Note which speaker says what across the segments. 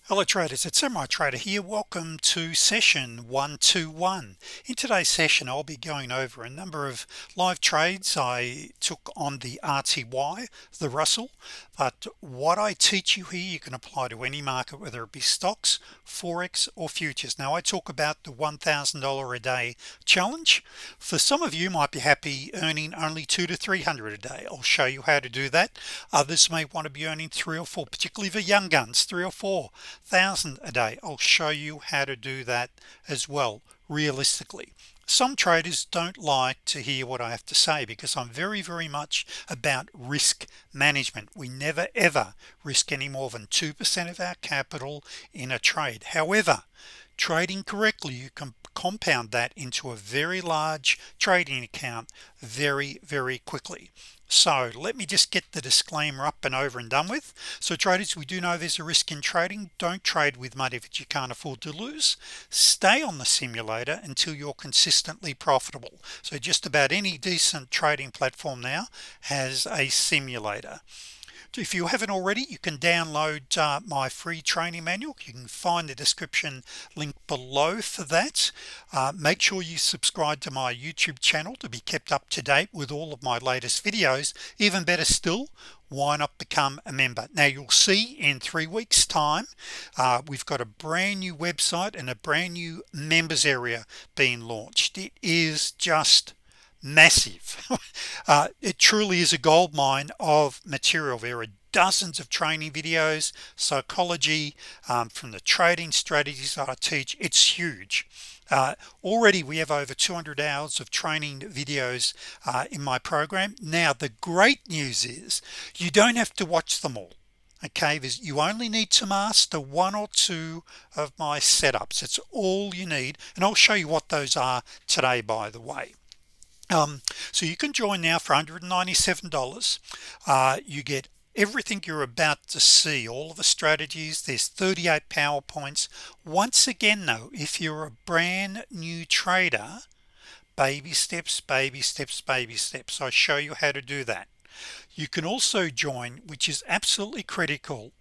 Speaker 1: Hello traders, it's Samurai Trader here. Welcome to session 121. In today's session I'll be going over a number of live trades I took on the RTY, the Russell, but what I teach you here you can apply to any market, whether it be stocks, Forex or futures. Now I talk about the $1,000 a day challenge. For some of you might be happy earning only 200 to 300 a day. I'll show you how to do that. Others may want to be earning 3 or 4, particularly for young guns, 3 or 4,000 a day. I'll show you how to do that as well realistically. Some traders don't like to hear what I have to say because I'm very much about risk management. We never ever risk any more than 2% of our capital in a trade. However, trading correctly, you can compound that into a very large trading account very quickly. So let me just get the disclaimer up and over and done with. So traders, we do know there's a risk in trading. Don't trade with money that you can't afford to lose. Stay on the simulator until you're consistently profitable. So just about any decent trading platform now has a simulator. If you haven't already, you can download my free training manual. You can find the description link below for that. Make sure you subscribe to my YouTube channel to be kept up to date with all of my latest videos. Even better still, why not become a member? Now you'll see in 3 weeks time we've got a brand new website and a brand new members area being launched. It is just massive. It truly is a gold mine of material. There are dozens of training videos, psychology, from the trading strategies that I teach. It's huge. Already we have over 200 hours of training videos in my program. Now the great news is you don't have to watch them all. Okay, you only need to master 1 or 2 of my setups. It's all you need, and I'll show you what those are today, by the way. So you can join now for $197. You get everything you're about to see, all of the strategies. There's 38 PowerPoints. Once again though, if you're a brand new trader, baby steps, baby steps, baby steps. I show you how to do that. You can also join, which is absolutely critical,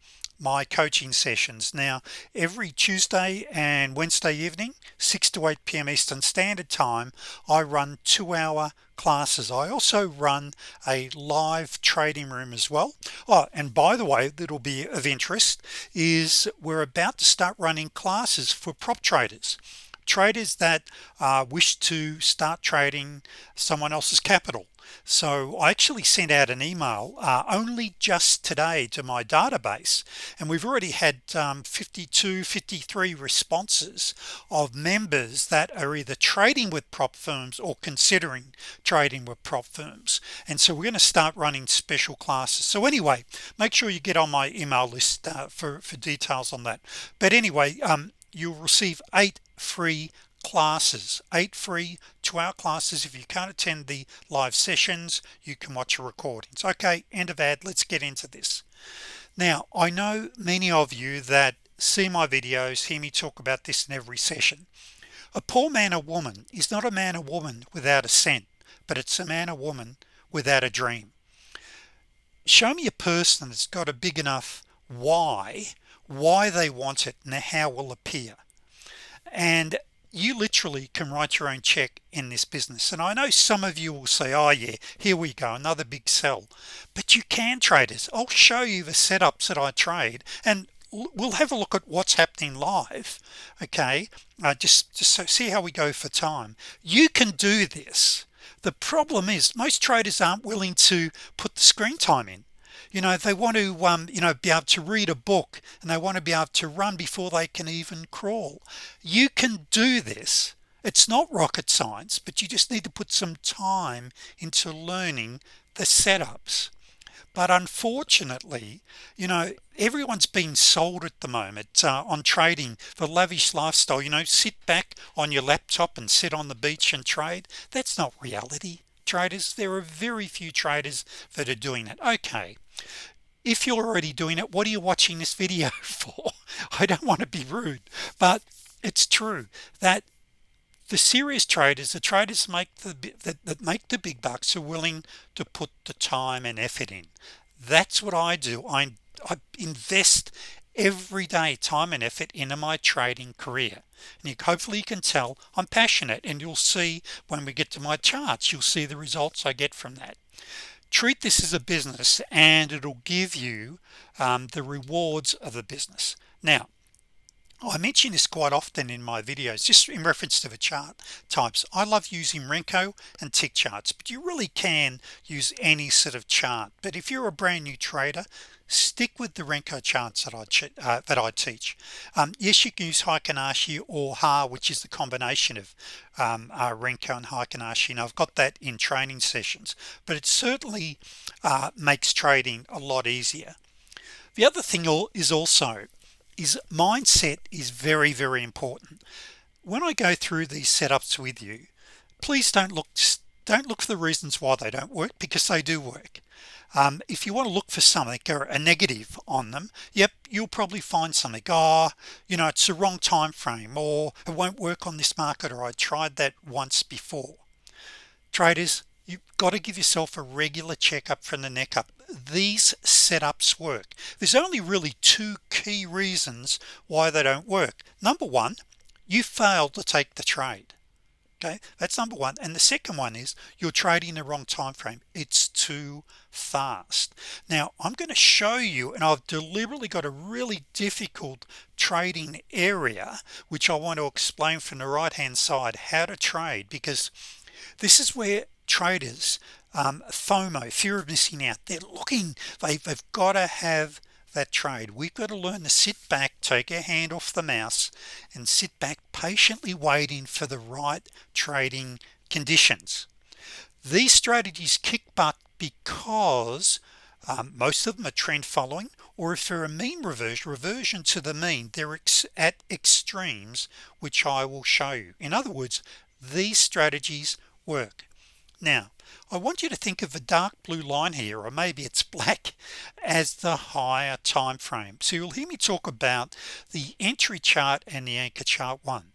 Speaker 1: my coaching sessions. Now every Tuesday and Wednesday evening, 6 to 8 p.m. Eastern Standard Time, I run 2-hour classes. I also run a live trading room as well. Oh, and by the way, that'll be of interest is we're about to start running classes for prop traders that wish to start trading someone else's capital. So I actually sent out an email only just today to my database, and we've already had 53 responses of members that are either trading with prop firms or considering trading with prop firms. And so we're going to start running special classes. So anyway, make sure you get on my email list for details on that. But anyway, you'll receive 8 free classes, 8 free 2-hour classes. If you can't attend the live sessions, you can watch a recordings. Okay, end of ad. Let's get into this. Now I know many of you that see my videos hear me talk about this in every session. A poor man or woman is not a man or woman without a cent, but it's a man or woman without a dream. Show me a person that's got a big enough why they want it and how it will appear, and you literally can write your own check in this business. And I know some of you will say, oh yeah, here we go, another big sell. But you can, traders. I'll show you the setups that I trade, and we'll have a look at what's happening live. Okay, just so see how we go for time. You can do this. The problem is most traders aren't willing to put the screen time in. You know, they want to be able to read a book, and they want to be able to run before they can even crawl. You can do this. It's not rocket science, but you just need to put some time into learning the setups. But unfortunately, everyone's being sold at the moment on trading the lavish lifestyle. Sit back on your laptop and sit on the beach and trade. That's not reality, traders. There are very few traders that are doing it. Okay, if you're already doing it, what are you watching this video for? I don't want to be rude, but it's true that the serious traders, the traders that make the big bucks, are willing to put the time and effort in. That's what I do. I invest every day, time and effort into my trading career, and hopefully you can tell I'm passionate, and you'll see when we get to my charts, you'll see the results I get from that. Treat this as a business, and it'll give you the rewards of the business. Now, I mention this quite often in my videos, just in reference to the chart types. I love using Renko and tick charts, but you really can use any sort of chart. But if you're a brand new trader, stick with the Renko charts that I teach. Yes, you can use Heikin-Ashi or Ha, which is the combination of Renko and Heikin-Ashi, and I've got that in training sessions, but it certainly makes trading a lot easier. The other thing is mindset is very, very important. When I go through these setups with you, please don't look for the reasons why they don't work, because they do work. If you want to look for something or a negative on them, yep, you'll probably find something. It's the wrong time frame, or it won't work on this market, or I tried that once before. Traders, you've got to give yourself a regular checkup from the neck up. These setups work. There's only really two key reasons why they don't work. Number one, you failed to take the trade. Okay, that's number one. And the second one is you're trading the wrong time frame. It's too fast. Now I'm going to show you, and I've deliberately got a really difficult trading area which I want to explain from the right hand side how to trade, because this is where traders FOMO, fear of missing out, they've got to have that trade. We've got to learn to sit back, take our hand off the mouse, and sit back patiently waiting for the right trading conditions. These strategies kick butt because most of them are trend following, or if they're a mean reversion to the mean, they're at extremes, which I will show you. In other words, these strategies work. Now I want you to think of the dark blue line here, or maybe it's black, as the higher time frame. So you'll hear me talk about the entry chart and the anchor chart one.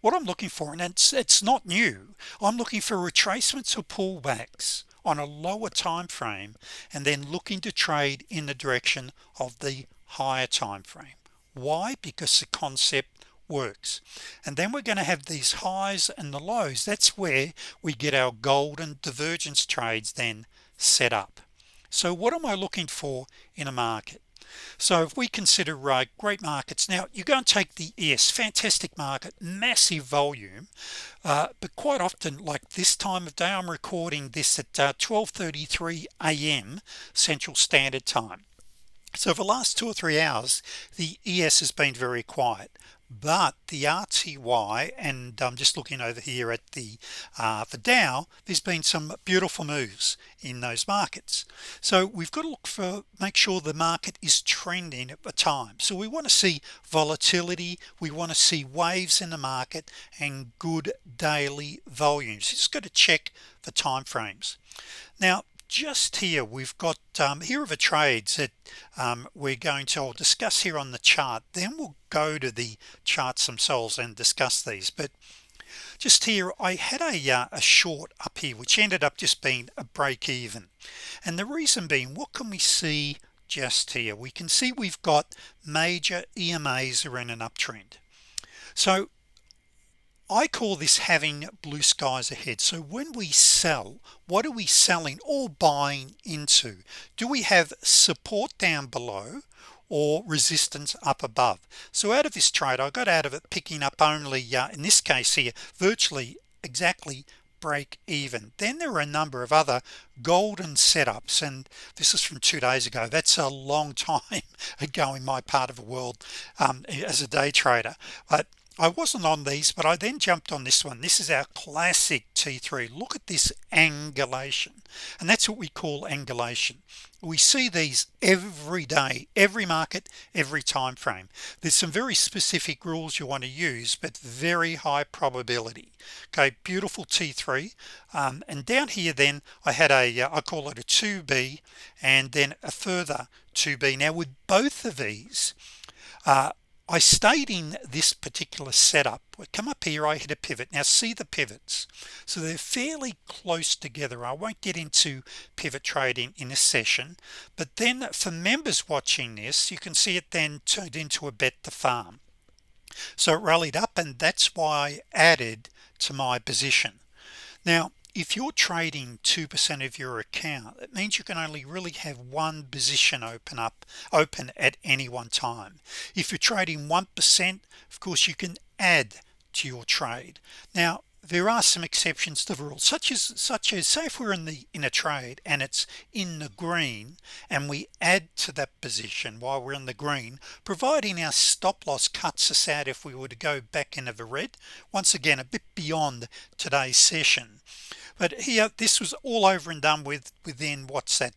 Speaker 1: What I'm looking for, and it's not new, I'm looking for retracements or pullbacks on a lower time frame, and then looking to trade in the direction of the higher time frame. Why? Because the concept works. And then we're going to have these highs and the lows. That's where we get our golden divergence trades then set up. So what am I looking for in a market? So if we consider great markets, now you go and take the ES, fantastic market, massive volume, but quite often, like this time of day, I'm recording this at 12:33 a.m. Central Standard Time. So for the last 2 or 3 hours, the ES has been very quiet, but the RTY, and I'm just looking over here at the Dow, there's been some beautiful moves in those markets. So we've got to make sure the market is trending at the time. So we want to see volatility, we want to see waves in the market, and good daily volumes. You just got to check the time frames. Now just here we've got here are the trades that I'll discuss here on the chart, then we'll go to the charts themselves and discuss these. But just here I had a short up here which ended up just being a break even, and the reason being, what can we see just here? We can see we've got major EMAs are in an uptrend. So I call this having blue skies ahead. So when we sell, what are we selling or buying into? Do we have support down below or resistance up above? So out of this trade, I got out of it picking up only in this case here virtually exactly break even. Then there are a number of other golden setups, and this is from 2 days ago. That's a long time ago in my part of the world as a day trader, but I wasn't on these, but I then jumped on this one. This is our classic T3. Look at this angulation, and that's what we call angulation. We see these every day, every market, every time frame. There's some very specific rules you want to use, but very high probability. Okay, beautiful T3, and down here then I had I call it a 2B, and then a further 2B. Now with both of these, I stayed in this particular setup we come up here, I hit a pivot. Now see the pivots, so they're fairly close together. I won't get into pivot trading in this session, but then for members watching this, you can see it then turned into a bet the farm. So it rallied up, and that's why I added to my position. Now if you're trading 2% of your account, it means you can only really have one position open at any one time. If you're trading 1%, of course you can add to your trade. Now there are some exceptions to the rule, such as say if we're in a trade and it's in the green and we add to that position while we're in the green, providing our stop loss cuts us out if we were to go back into the red. Once again, a bit beyond today's session, but here this was all over and done with within what's that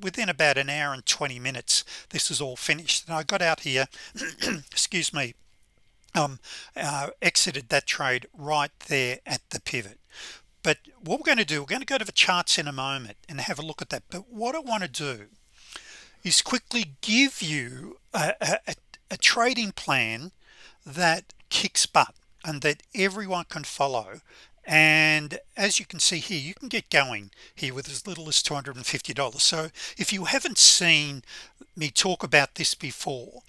Speaker 1: within about an hour and 20 minutes. This is all finished, and I got out here excuse me, exited that trade right there at the pivot. But what we're going to do, we're going to go to the charts in a moment and have a look at that. But what I want to do is quickly give you a trading plan that kicks butt and that everyone can follow. And as you can see here, you can get going here with as little as $250. So if you haven't seen me talk about this before,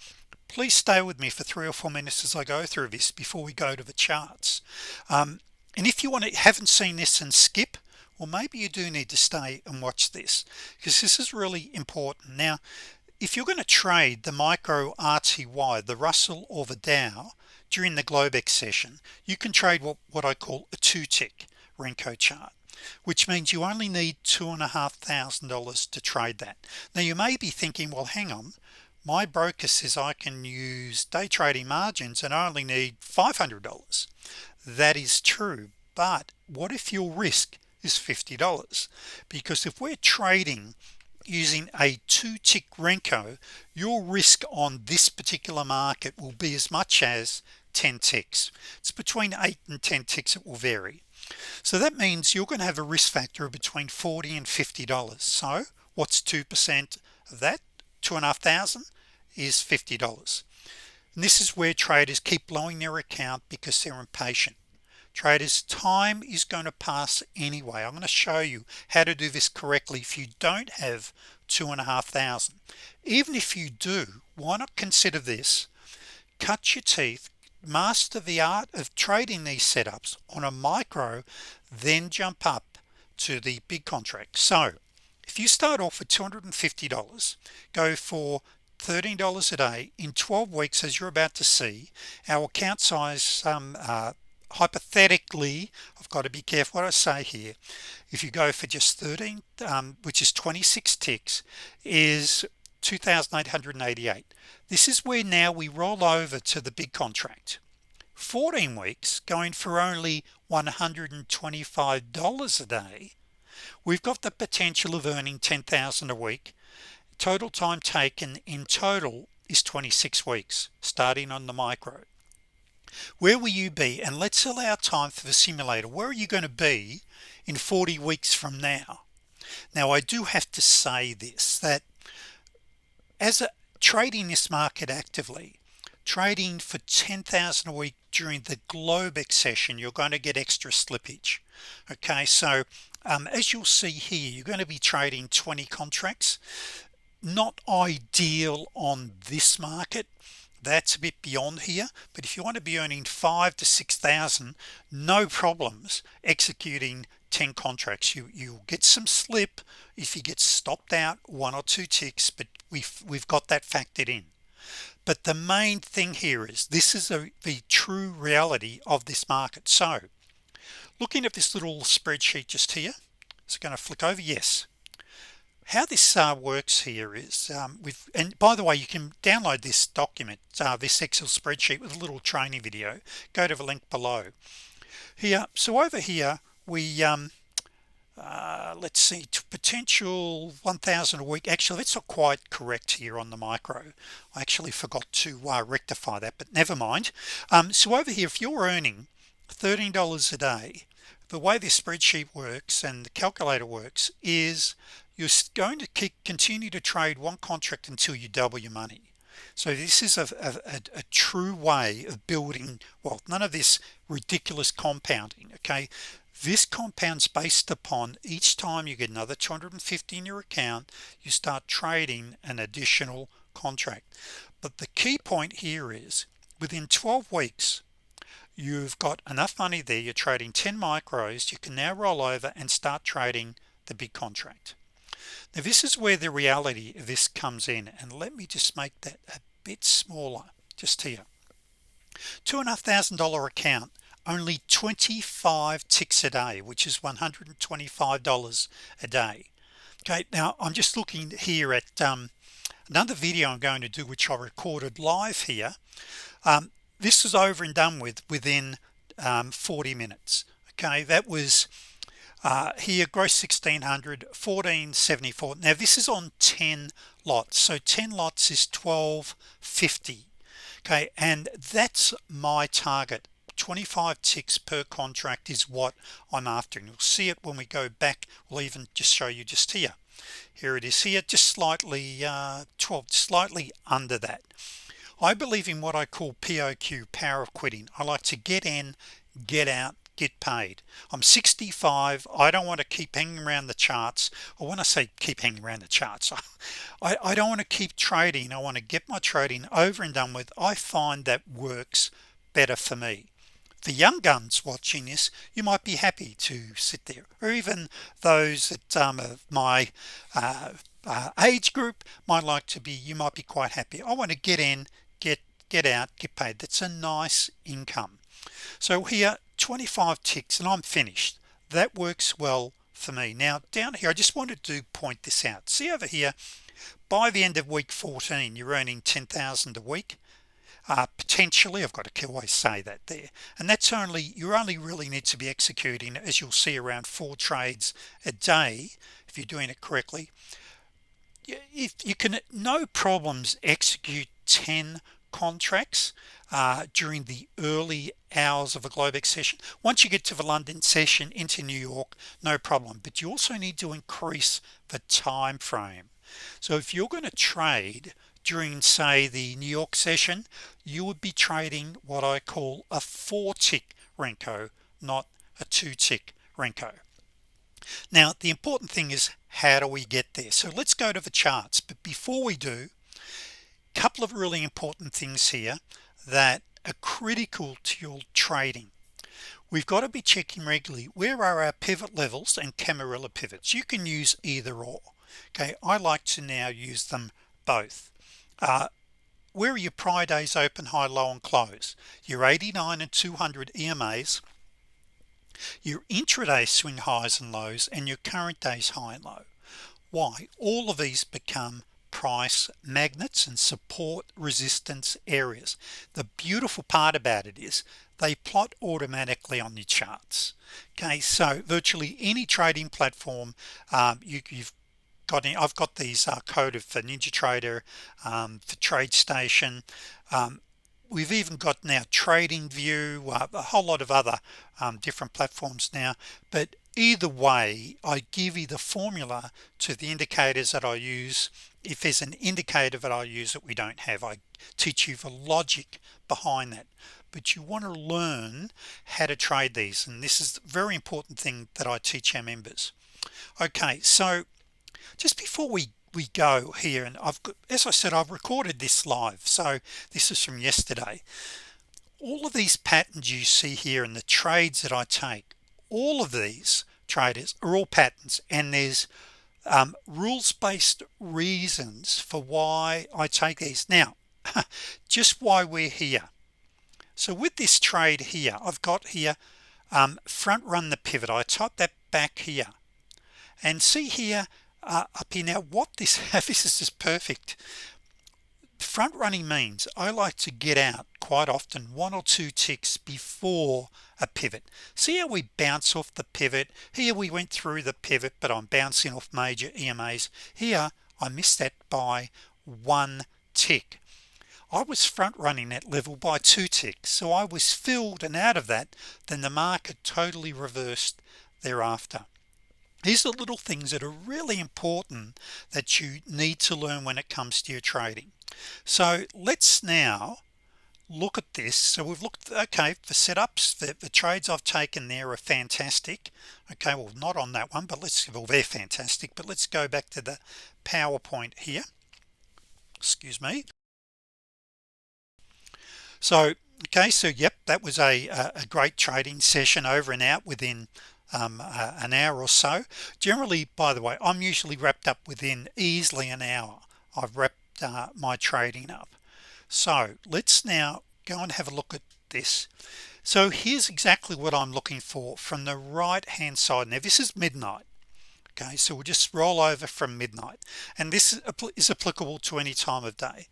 Speaker 1: please stay with me for 3 or 4 minutes as I go through this before we go to the charts. And if you haven't seen this and skip, well, maybe you do need to stay and watch this, because this is really important. Now if you're going to trade the micro RTY, the Russell or the Dow during the Globex session, you can trade what I call a 2-tick Renko chart, which means you only need $2,500 to trade that. Now you may be thinking, well, hang on, my broker says I can use day trading margins and I only need $500. That is true, but what if your risk is $50? Because if we're trading using a 2-tick Renko, your risk on this particular market will be as much as 10 ticks. It's between 8 and 10 ticks. It will vary. So that means you're going to have a risk factor of between $40 and $50. So what's 2% of that? $2,500 is $50. And this is where traders keep blowing their account because they're impatient. Traders, time is going to pass anyway. I'm going to show you how to do this correctly if you don't have $2,500. Even if you do, why not consider this? Cut your teeth, master the art of trading these setups on a micro, then jump up to the big contract. So if you start off with $250, go for $13 a day in 12 weeks, as you're about to see, our account size, hypothetically, I've got to be careful what I say here, if you go for just 13, which is 26 ticks, is 2,888. This is where now we roll over to the big contract. 14 weeks going for only $125 a day, we've got the potential of earning $10,000 a week. Total time taken in total is 26 weeks starting on the micro. Where will you be? And let's allow time for the simulator. Where are you going to be in 40 weeks from now? Now I do have to say this, that as trading this market actively, trading for 10,000 a week during the Globex session, you're going to get extra slippage. Okay, so as you'll see here, you're going to be trading 20 contracts. Not ideal on this market, that's a bit beyond here, but if you want to be earning 5,000 to 6,000, no problems executing 10 contracts. You'll get some slip if you get stopped out 1 or 2 ticks, but we've got that factored in. But the main thing here is this is the true reality of this market. So looking at this little spreadsheet just here, it's going to flick over. Yes, how this works here is and by the way, you can download this document, this Excel spreadsheet with a little training video. Go to the link below here. So over here we let's see, potential 1,000 a week. Actually, that's not quite correct here on the micro. I actually forgot to rectify that, but never mind. So over here, if you're earning $13 a day, the way this spreadsheet works and the calculator works is you're going to continue to trade one contract until you double your money. So this is a true way of building wealth. None of this ridiculous compounding. Okay, this compounds based upon each time you get another 250 in your account, you start trading an additional contract. But the key point here is within 12 weeks you've got enough money there, you're trading 10 micros, you can now roll over and start trading the big contract. Now this is where the reality of this comes in, and let me just make that a bit smaller just here. $2,500 account, only 25 ticks a day, which is $125 a day. Okay, now I'm just looking here at another video I'm going to do, which I recorded live here. This is over and done with within 40 minutes. Okay, that was here gross 1600, 1474. Now this is on 10 lots, so 10 lots is 1250. Okay, and that's my target. 25 ticks per contract is what I'm after, and you'll see it when we go back. We'll even just show you just here. Here it is here, just slightly 12, slightly under that. I believe in what I call POQ, power of quitting. I like to get in, get out, get paid. I'm 65. I don't want to keep hanging around the charts. Or when I say keep hanging around the charts, I don't want to keep trading. I want to get my trading over and done with. I find that works better for me. The young guns watching this, you might be happy to sit there, or even those that of my age group might like to be, you might be quite happy. I want to get in, get out, get paid. That's a nice income. So here 25 ticks and I'm finished. That works well for me. Now down here I just wanted to point this out. See over here, by the end of week 14 you're earning 10,000 a week. Potentially, I've got to always say that there, and that's you only really need to be executing, as you'll see, around 4 trades a day if you're doing it correctly. If you can no problems execute 10 contracts during the early hours of a Globex session. Once you get to the London session into New York, no problem, but you also need to increase the time frame. So if you're going to trade during, say, the New York session, you would be trading what I call a 4-tick Renko, not a 2-tick Renko. Now the important thing is, how do we get there? So let's go to the charts, but before we do, a couple of really important things here that are critical to your trading. We've got to be checking regularly, where are our pivot levels and Camarilla pivots? You can use either or. Okay, I like to now use them both. Where are your prior days open, high, low, and close? Your 89 and 200 EMAs, your intraday swing highs and lows, and your current day's high and low. Why? All of these become price magnets and support resistance areas. The beautiful part about it is they plot automatically on your charts. Okay, so virtually any trading platform you've I've got these coded for NinjaTrader, for TradeStation. We've even got now TradingView, a whole lot of other different platforms now. But either way, I give you the formula to the indicators that I use. If there's an indicator that I use that we don't have, I teach you the logic behind that. But you want to learn how to trade these, and this is a very important thing that I teach our members. Okay, so just before we go here, and as I said, I've recorded this live, so this is from yesterday. All of these patterns you see here and the trades that I take, all of these traders are all patterns, and there's rules-based reasons for why I take these. Now just why we're here. So with this trade here, I've got here front run the pivot. I type that back here and see here up here. Now what this this is just perfect. Front running means I like to get out quite often 1 or 2 ticks before a pivot. See how we bounce off the pivot here? We went through the pivot, but I'm bouncing off major EMAs. Here I missed that by 1 tick. I was front running that level by 2 ticks, so I was filled and out of that. Then the market totally reversed thereafter. These are little things that are really important that you need to learn when it comes to your trading. So let's now look at this. So we've looked, okay, for setups, the trades I've taken there are fantastic. Okay, well, not on that one, but well, they're fantastic, but let's go back to the PowerPoint here. Excuse me. So okay, so yep, that was a great trading session, over and out within an hour or so. Generally, by the way, I'm usually wrapped up within easily an hour. I've wrapped my trading up. So let's now go and have a look at this. So here's exactly what I'm looking for from the right hand side. Now this is midnight. Okay, so we'll just roll over from midnight, and this is applicable to any time of day.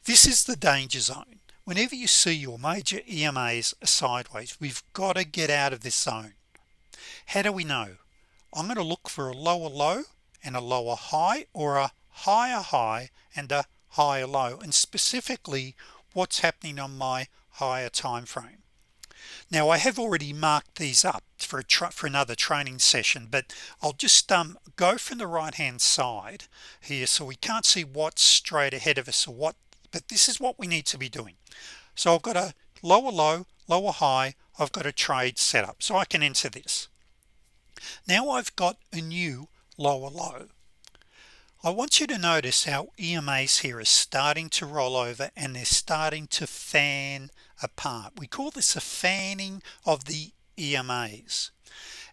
Speaker 1: This is the danger zone. Whenever you see your major EMAs sideways, we've got to get out of this zone. How do we know? I'm going to look for a lower low and a lower high, or a higher high and a higher low, and specifically what's happening on my higher time frame. Now I have already marked these up for another training session, but I'll just go from the right hand side here, so we can't see what's straight ahead of us or what, but this is what we need to be doing. So I've got a lower low, lower high, I've got a trade set up, so I can enter this. Now I've got a new lower low. I want you to notice how EMAs here are starting to roll over and they're starting to fan apart. We call this a fanning of the EMAs.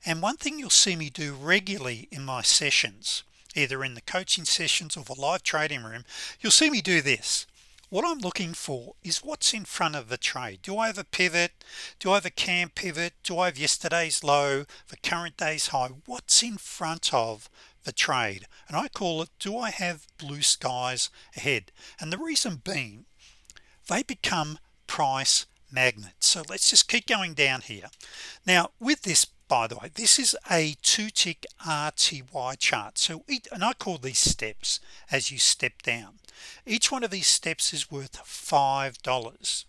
Speaker 1: And one thing you'll see me do regularly in my sessions, either in the coaching sessions or the live trading room, you'll see me do this. What I'm looking for is what's in front of the trade. Do I have a pivot? Do I have a cam pivot? Do I have yesterday's low, the current day's high? What's in front of the trade? And I call it, do I have blue skies ahead? And the reason being, they become price magnets. So let's just keep going down here. Now with this, by the way, this is a 2-tick RTY chart. So and I call these steps as you step down. Each one of these steps is worth $5.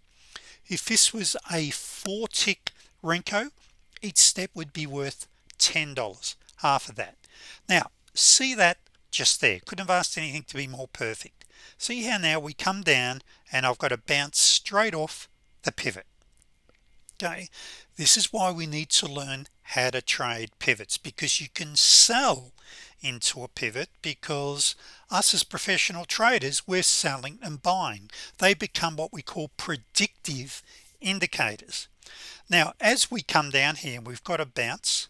Speaker 1: If this was a 4-tick Renko, each step would be worth $10, half of that. Now see that just there, couldn't have asked anything to be more perfect. See how now we come down and I've got to bounce straight off the pivot. Okay, this is why we need to learn how to trade pivots, because you can sell into a pivot, because us as professional traders, we're selling and buying. They become what we call predictive indicators. Now as we come down here and we've got a bounce,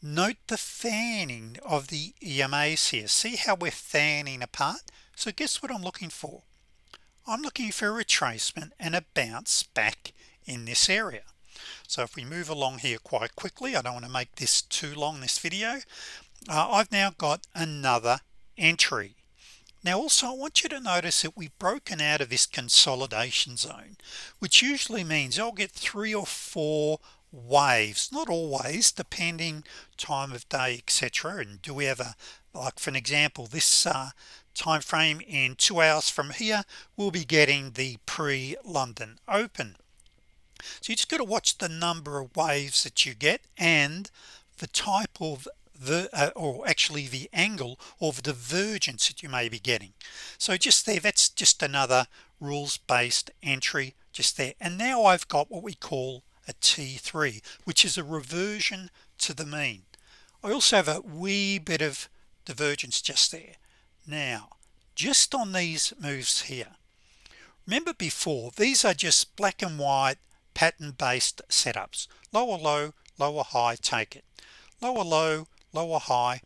Speaker 1: note the fanning of the EMAs here. See how we're fanning apart? So guess what I'm looking for? I'm looking for a retracement and a bounce back in this area. So if we move along here quite quickly, I don't want to make this too long, this video. I've now got another entry. Now also I want you to notice that we've broken out of this consolidation zone, which usually means I'll get 3 or 4 waves, not always, depending time of day, etc. And do we have a, like for an example, this time frame in 2 hours from here, we'll be getting the pre-London Open. So you just got to watch the number of waves that you get and the type of or actually the angle of divergence that you may be getting. So just there, that's just another rules-based entry just there. And now I've got what we call a T3, which is a reversion to the mean. I also have a wee bit of divergence just there. Now just on these moves here, remember before, these are just black and white pattern-based setups. Lower low, lower high, take it. Lower low, lower high.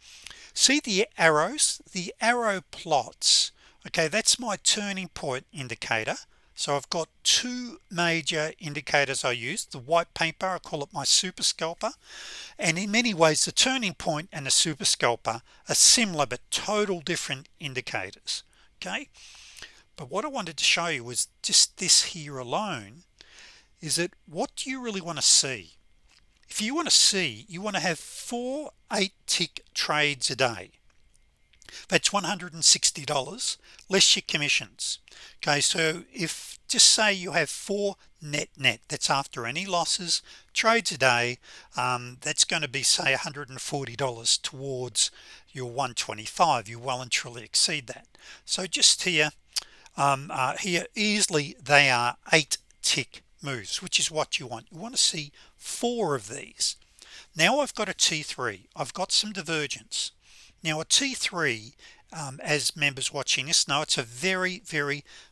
Speaker 1: See the arrows, the arrow plots. Okay, that's my turning point indicator. So I've got 2 major indicators I use. The white paint bar, I call it my super scalper, and in many ways the turning point and the super scalper are similar but total different indicators. Okay, but what I wanted to show you was just this here alone, is that what do you really want to see? If you want to see, you want to have 4 8-tick trades a day. That's $160 less your commissions. Okay, so if just say you have 4 net, that's after any losses, trades a day, that's going to be say $140 towards your 125. You well and truly exceed that. So just here, here easily they are 8 tick moves, which is what you want. You want to see 4 of these. Now I've got a T3, I've got some divergence. Now a T3, as members watching this know, it's a very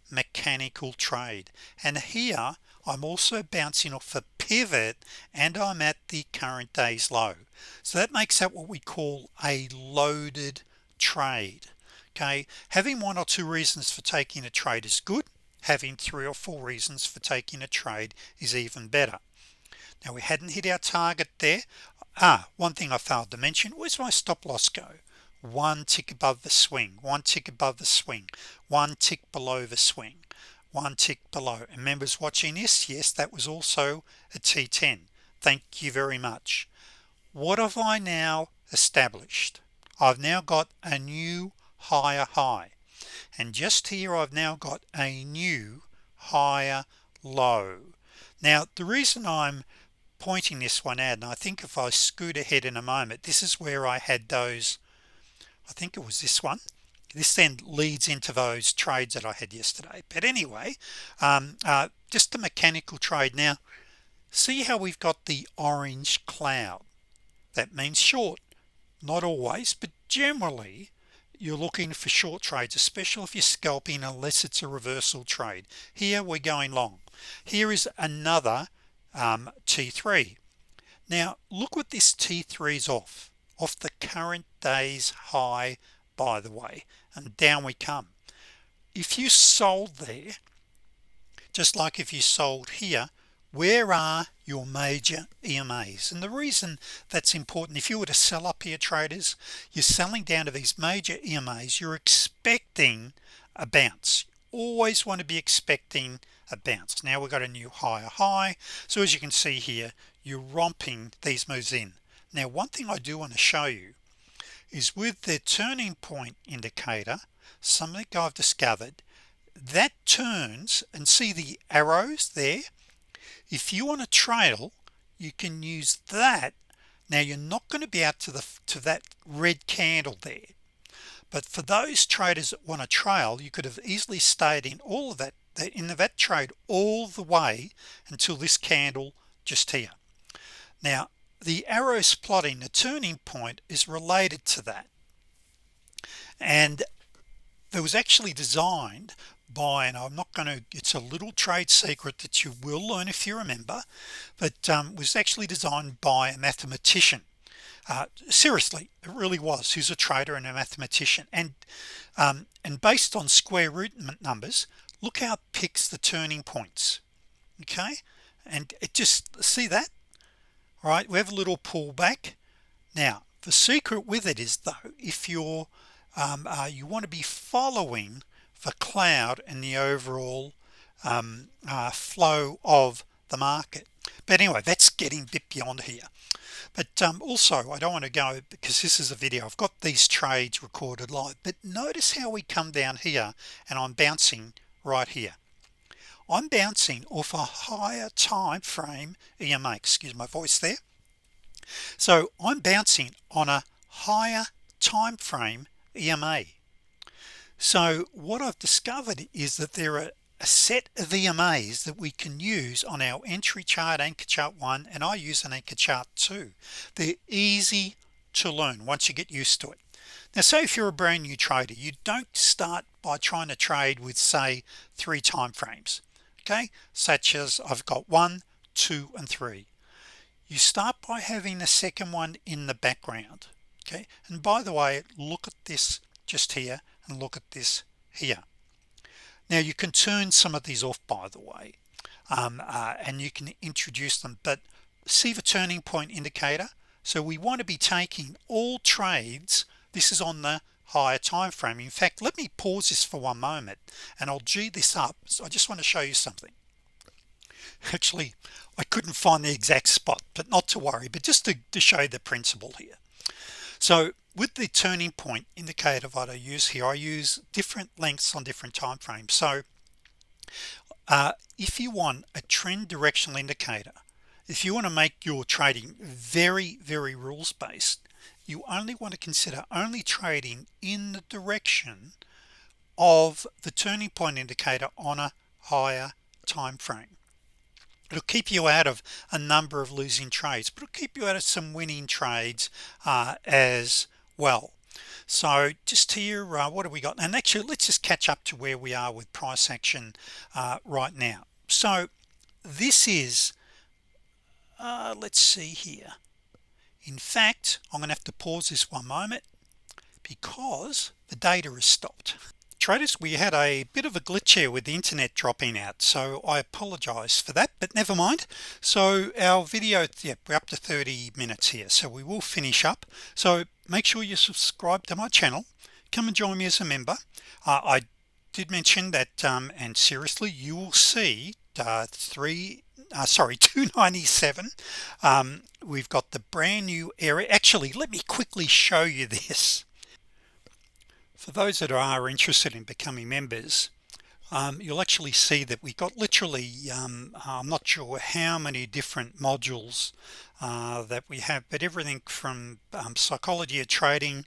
Speaker 1: mechanical trade, and here I'm also bouncing off a pivot and I'm at the current day's low. So that makes that what we call a loaded trade. Okay, having 1 or 2 reasons for taking a trade is good. Having 3 or 4 reasons for taking a trade is even better. Now we hadn't hit our target there. One thing I failed to mention, where's my stop loss go? 1 tick above the swing, 1 tick above the swing, 1 tick below the swing, 1 tick below. And members watching this, yes, that was also a T10. Thank you very much. What have I now established? I've now got a new higher high, and just here I've now got a new higher low. Now the reason I'm pointing this one out, and I think if I scoot ahead in a moment, this is where I had those, I think it was this one. This then leads into those trades that I had yesterday. But anyway, just a mechanical trade. Now see how we've got the orange cloud. That means short. Not always, but generally you're looking for short trades, especially if you're scalping, unless it's a reversal trade. Here we're going long. Here is another T3. Now look what this T3 is off the current day's high, by the way, and down we come. If you sold there, just like if you sold here, where are your major EMAs? And the reason that's important, if you were to sell up here, traders, you're selling down to these major EMAs, you're expecting a bounce. Always want to be expecting a bounce. Now we've got a new higher high, so as you can see here, you're romping these moves in. Now one thing I do want to show you is with the turning point indicator, something I've discovered that turns, and see the arrows there. If you want to trail, you can use that. Now you're not going to be out to that red candle there, but for those traders that want to trail, you could have easily stayed in all of that in that trade all the way until this candle just here. Now the arrows plotting the turning point is related to that, and it was actually designed by, and I'm not going to, it's a little trade secret that you will learn if you remember, but was actually designed by a mathematician. Seriously, it really was. Who's a trader and a mathematician, and based on square root numbers, look how it picks the turning points. Okay, and it just, see that? All right, we have a little pullback. Now the secret with it is, though, if you're you want to be following the cloud and the overall flow of the market. But anyway, that's getting a bit beyond here. But also I don't want to go, because this is a video, I've got these trades recorded live, but notice how we come down here and I'm bouncing right here. I'm bouncing off a higher time frame EMA, excuse my voice there. So I'm bouncing on a higher time frame EMA. So what I've discovered is that there are a set of EMAs that we can use on our entry chart, anchor chart 1, and I use an anchor chart 2. They're easy to learn once you get used to it. Now say if you're a brand new trader, you don't start by trying to trade with say 3 time frames, okay, such as I've got 1, 2, and 3. You start by having a second one in the background. Okay, and by the way, look at this just here and look at this here. Now you can turn some of these off, by the way, and you can introduce them, but see the turning point indicator. So we want to be taking all trades. This is on the higher time frame. In fact, let me pause this for one moment and I'll G this up. So I just want to show you something. Actually, I couldn't find the exact spot, but not to worry, but just to show you the principle here. So with the turning point indicator that I use here, I use different lengths on different time frames. So if you want a trend directional indicator, if you want to make your trading very rules based, you only want to consider only trading in the direction of the turning point indicator on a higher time frame. It'll keep you out of a number of losing trades, but it'll keep you out of some winning trades as well. So just here, what have we got? And actually, let's just catch up to where we are with price action right now. So this is let's see here. In fact, I'm gonna have to pause this one moment because the data is stopped. Traders, we had a bit of a glitch here with the internet dropping out, so I apologize for that, but never mind. So our video, yeah, we're up to 30 minutes here, so we will finish up. So make sure you subscribe to my channel, come and join me as a member. I did mention that and seriously, you will see 297. We've got the brand new area. Actually, let me quickly show you this. For those that are interested in becoming members, you'll actually see that we got literally I'm not sure how many different modules that we have, but everything from psychology of trading,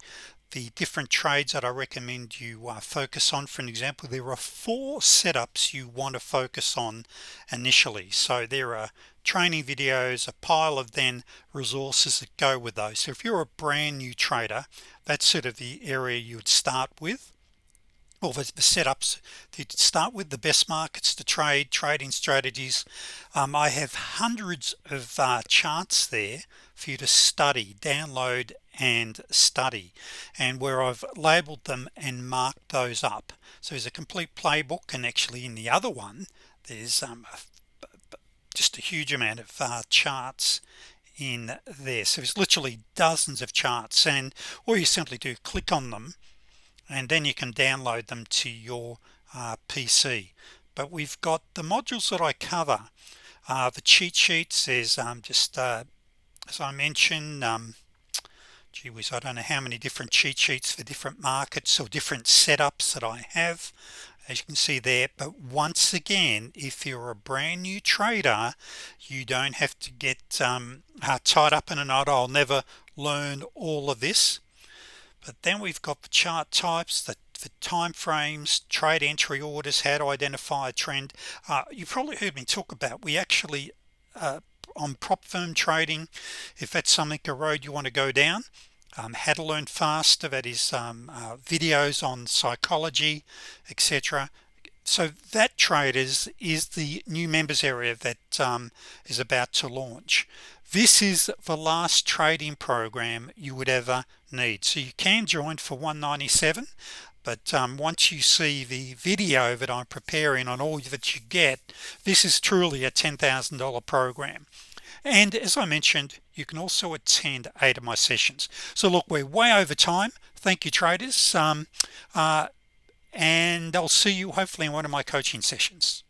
Speaker 1: the different trades that I recommend you focus on. For an example, there are 4 setups you want to focus on initially. So there are training videos, a pile of then resources that go with those. So if you're a brand new trader, that's sort of the area you would start with, or the setups to start with, the best markets to trade, trading strategies. I have hundreds of charts there for you to study, download and study, and where I've labeled them and marked those up. So there's a complete playbook, and actually in the other one there's just a huge amount of charts in there. So it's literally dozens of charts, and all you simply do, click on them, and then you can download them to your PC. But we've got the modules that I cover, the cheat sheets. There's just as I mentioned, gee whiz, I don't know how many different cheat sheets for different markets or different setups that I have, as you can see there. But once again, if you're a brand new trader, you don't have to get tied up in a knot. I'll never learn all of this. But then we've got the chart types, the time frames, trade entry orders, how to identify a trend. You probably heard me talk about, we actually on prop firm trading, if that's something, a road you want to go down, how to learn faster, that is videos on psychology, etc. So that, traders, is the new members area that is about to launch. This is the last trading program you would ever need. So you can join for $197, but once you see the video that I'm preparing on all that you get, this is truly a $10,000 program. And as I mentioned, you can also attend 8 of my sessions. So look, we're way over time. Thank you, traders, and I'll see you hopefully in one of my coaching sessions.